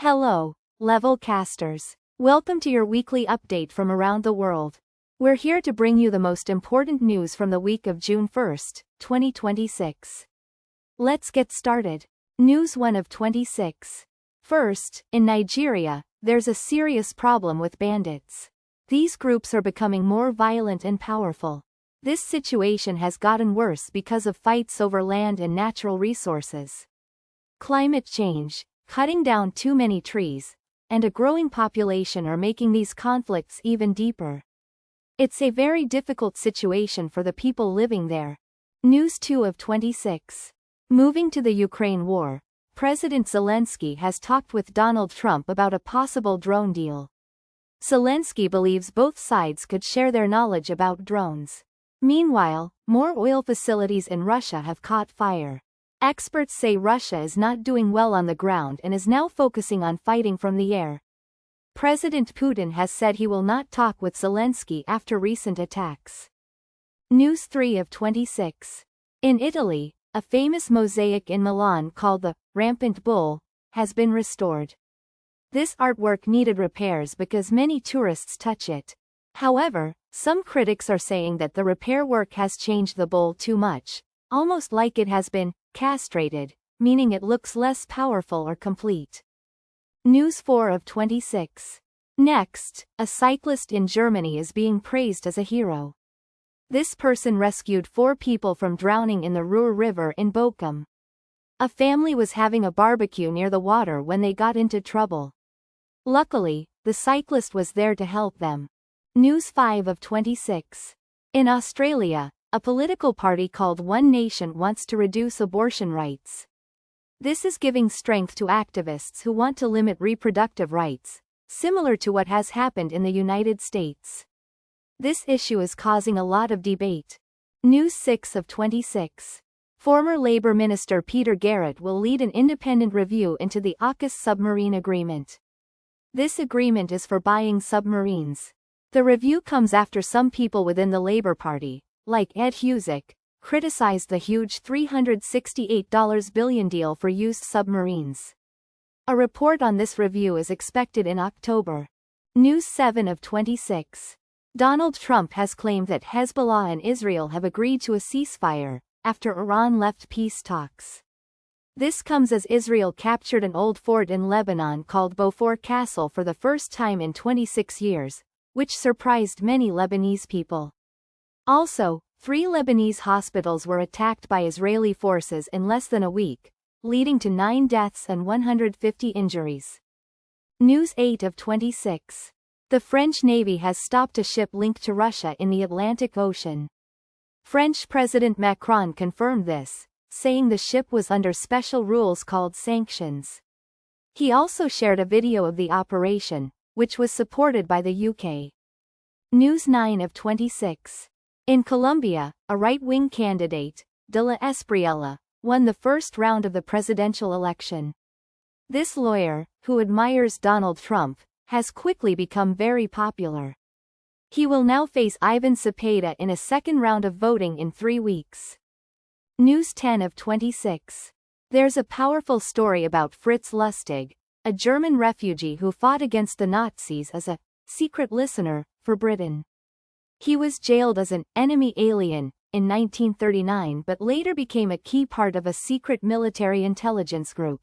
Hello, Level Casters. Welcome to your weekly update from around the world. We're here to bring you the most important news from the week of June 1st, 2026. Let's get started. News 1 of 26. First, in Nigeria, there's a serious problem with bandits. These groups are becoming more violent and powerful. This situation has gotten worse because of fights over land and natural resources. Climate change, cutting down too many trees, and a growing population are making these conflicts even deeper. It's a very difficult situation for the people living there. News 2 of 26. Moving to the Ukraine war, President Zelensky has talked with Donald Trump about a possible drone deal. Zelensky believes both sides could share their knowledge about drones. Meanwhile, more oil facilities in Russia have caught fire. Experts say Russia is not doing well on the ground and is now focusing on fighting from the air. President Putin has said he will not talk with Zelensky after recent attacks. News 3 of 26. In Italy, a famous mosaic in Milan called the Rampant Bull has been restored. This artwork needed repairs because many tourists touch it. However, some critics are saying that the repair work has changed the bull too much, almost like it has been castrated, meaning it looks less powerful or complete. News 4 of 26. Next, a cyclist in Germany is being praised as a hero. This person rescued 4 people from drowning in the Ruhr River in Bochum. A family was having a barbecue near the water when they got into trouble. Luckily, the cyclist was there to help them. News 5 of 26. In Australia, a political party called One Nation wants to reduce abortion rights. This is giving strength to activists who want to limit reproductive rights, similar to what has happened in the United States. This issue is causing a lot of debate. News 6 of 26. Former Labour Minister Peter Garrett will lead an independent review into the AUKUS submarine agreement. This agreement is for buying submarines. The review comes after some people within the Labour Party, like Ed Husic, criticized the huge $368 billion deal for used submarines. A report on this review is expected in October. News 7 of 26. Donald Trump has claimed that Hezbollah and Israel have agreed to a ceasefire, after Iran left peace talks. This comes as Israel captured an old fort in Lebanon called Beaufort Castle for the first time in 26 years, which surprised many Lebanese people. Also, 3 Lebanese hospitals were attacked by Israeli forces in less than a week, leading to 9 deaths and 150 injuries. News 8 of 26. The French Navy has stopped a ship linked to Russia in the Atlantic Ocean. French President Macron confirmed this, saying the ship was under special rules called sanctions. He also shared a video of the operation, which was supported by the UK. News 9 of 26. In Colombia, a right-wing candidate, De La Espriella, won the first round of the presidential election. This lawyer, who admires Donald Trump, has quickly become very popular. He will now face Ivan Cepeda in a second round of voting in 3 weeks. News 10 of 26. There's a powerful story about Fritz Lustig, a German refugee who fought against the Nazis as a secret listener for Britain. He was jailed as an enemy alien in 1939 but later became a key part of a secret military intelligence group.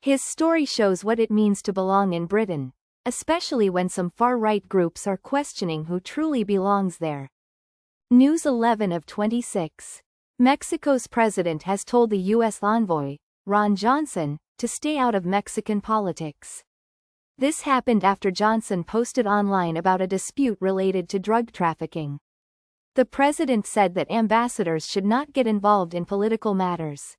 His story shows what it means to belong in Britain, especially when some far-right groups are questioning who truly belongs there. News 11 of 26. Mexico's president has told the U.S. envoy, Ron Johnson, to stay out of Mexican politics. This happened after Johnson posted online about a dispute related to drug trafficking. The president said that ambassadors should not get involved in political matters.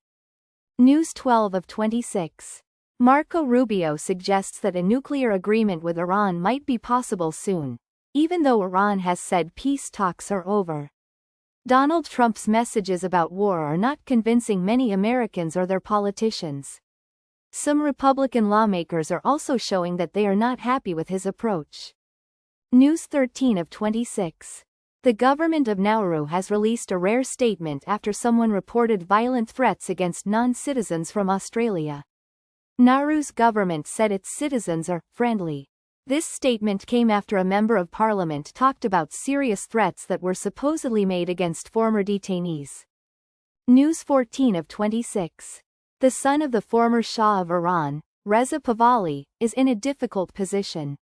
News 12 of 26. Marco Rubio suggests that a nuclear agreement with Iran might be possible soon, even though Iran has said peace talks are over. Donald Trump's messages about war are not convincing many Americans or their politicians. Some Republican lawmakers are also showing that they are not happy with his approach. News 13 of 26. The government of Nauru has released a rare statement after someone reported violent threats against non-citizens from Australia. Nauru's government said its citizens are friendly. This statement came after a member of parliament talked about serious threats that were supposedly made against former detainees. News 14 of 26. The son of the former Shah of Iran, Reza Pahlavi, is in a difficult position.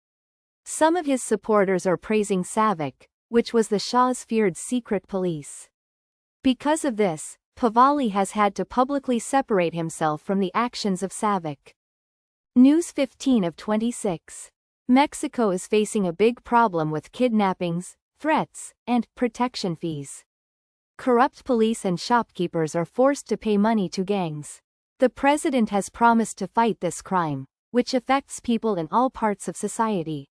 Some of his supporters are praising SAVAK, which was the Shah's feared secret police. Because of this, Pahlavi has had to publicly separate himself from the actions of SAVAK. News 15 of 26. Mexico is facing a big problem with kidnappings, threats, and protection fees. Corrupt police and shopkeepers are forced to pay money to gangs. The president has promised to fight this crime, which affects people in all parts of society.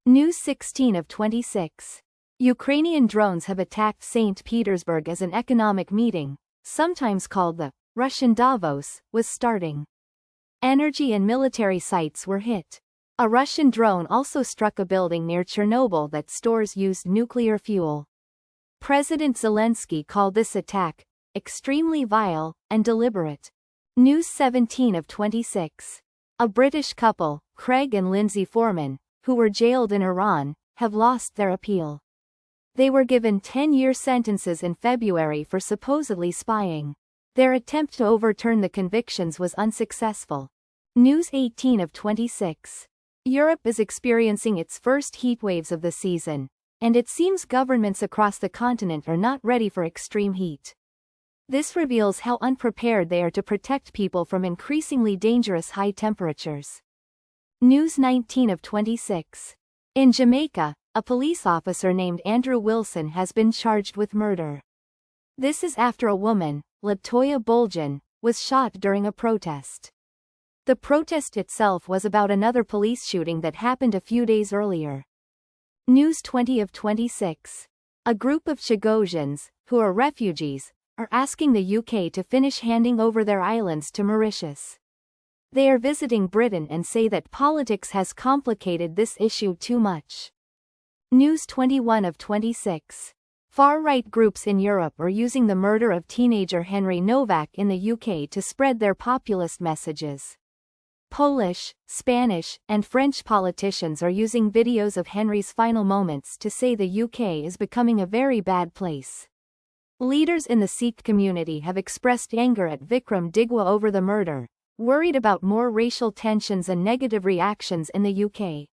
News 16 of 26. Ukrainian drones have attacked St. Petersburg as an economic meeting, sometimes called the Russian Davos, was starting. Energy and military sites were hit. A Russian drone also struck a building near Chernobyl that stores used nuclear fuel. President Zelensky called this attack extremely vile and deliberate. News 17 of 26. A British couple, Craig and Lindsay Foreman, who were jailed in Iran, have lost their appeal. They were given 10-year sentences in February for supposedly spying. Their attempt to overturn the convictions was unsuccessful. News 18 of 26. Europe is experiencing its first heat waves of the season, and it seems governments across the continent are not ready for extreme heat. This reveals how unprepared they are to protect people from increasingly dangerous high temperatures. News 19 of 26. In Jamaica, a police officer named Andrew Wilson has been charged with murder. This is after a woman, Latoya Bolgen, was shot during a protest. The protest itself was about another police shooting that happened a few days earlier. News 20 of 26. A group of Chagosians, who are refugees, are asking the UK to finish handing over their islands to Mauritius. They are visiting Britain and say that politics has complicated this issue too much. News 21 of 26. Far-right groups in Europe are using the murder of teenager Henry Novak in the UK to spread their populist messages. Polish, Spanish, and French politicians are using videos of Henry's final moments to say the UK is becoming a very bad place. Leaders in the Sikh community have expressed anger at Vikram Digwa over the murder, worried about more racial tensions and negative reactions in the UK.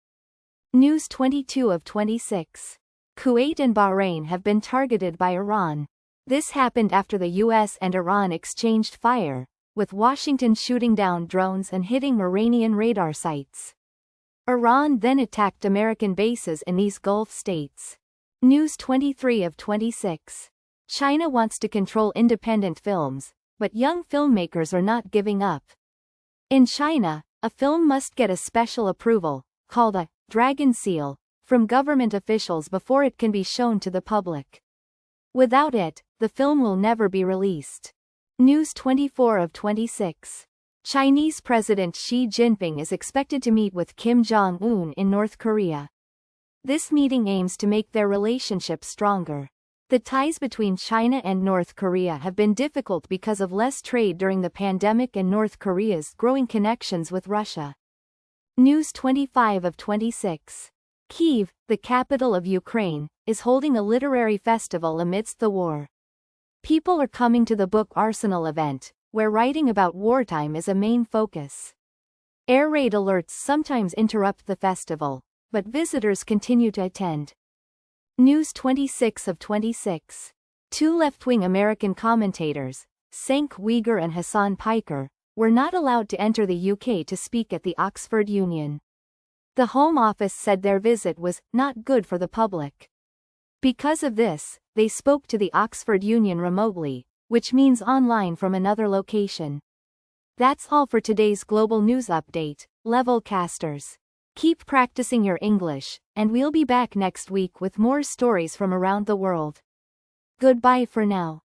News 22 of 26. Kuwait and Bahrain have been targeted by Iran. This happened after the US and Iran exchanged fire, with Washington shooting down drones and hitting Iranian radar sites. Iran then attacked American bases in these Gulf states. News 23 of 26. China wants to control independent films, but young filmmakers are not giving up. In China, a film must get a special approval, called a dragon seal, from government officials before it can be shown to the public. Without it, the film will never be released. News 24 of 26. Chinese President Xi Jinping is expected to meet with Kim Jong-un in North Korea. This meeting aims to make their relationship stronger. The ties between China and North Korea have been difficult because of less trade during the pandemic and North Korea's growing connections with Russia. News 25 of 26. Kyiv, the capital of Ukraine, is holding a literary festival amidst the war. People are coming to the Book Arsenal event, where writing about wartime is a main focus. Air raid alerts sometimes interrupt the festival, but visitors continue to attend. News 26 of 26. Two left-wing American commentators, Cenk Uygur and Hassan Piker, were not allowed to enter the UK to speak at the Oxford Union. The Home Office said their visit was not good for the public. Because of this, they spoke to the Oxford Union remotely, which means online from another location. That's all for today's global news update, Levelcasters. Keep practicing your English, and we'll be back next week with more stories from around the world. Goodbye for now.